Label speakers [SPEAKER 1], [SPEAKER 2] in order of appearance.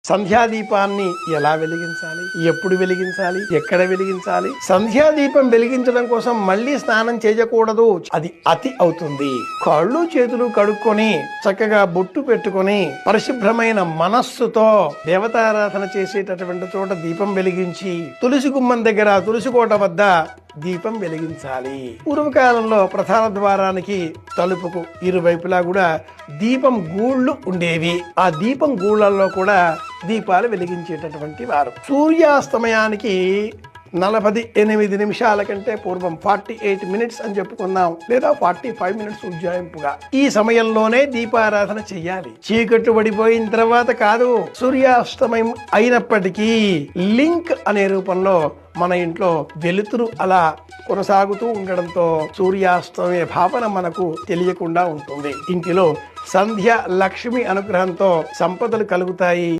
[SPEAKER 1] సంధ్యాదీపాన్ని ఎలా వెలిగించాలి, ఎప్పుడు వెలిగించాలి, ఎక్కడ వెలిగించాలి? సంధ్యాదీపం వెలిగించడం కోసం మళ్ళీ స్నానం చేయకూడదు, అది అతి అవుతుంది. కాళ్ళు చేతులు కడుక్కొని చక్కగా బొట్టు పెట్టుకొని పరిశుభ్రమైన మనస్సుతో దేవతారాధన చేసేటటువంటి చోట దీపం వెలిగించి తులసి గుమ్మం దగ్గర తులసి కోట వద్ద దీపం వెలిగించాలి. పూర్వకాలంలో ప్రధాన ద్వారానికి తలుపుకు ఇరువైపులా కూడా దీపం గూళ్ళు ఉండేవి. ఆ దీపం గూళ్ళల్లో కూడా దీపాలు వెలిగించేటటువంటి వారు. సూర్యాస్తమయానికి 48 నిమిషాల కంటే పూర్వం 48 మినిట్స్ అని చెప్పుకున్నాం, లేదా 45 మినిట్స్ ఉజ్జాయింపుగా ఈ సమయంలోనే దీపారాధన చెయ్యాలి. చీకట్లు పడిపోయిన తర్వాత కాదు. సూర్యాస్తమయం అయినప్పటికీ లింక్ అనే రూపంలో మన ఇంట్లో వెలుతురు అలా కొనసాగుతూ ఉండడంతో సూర్యాస్తమయ భావన మనకు తెలియకుండా ఉంటుంది. ఇంటిలో సంధ్య లక్ష్మి అనుగ్రహంతో సంపదలు కలుగుతాయి.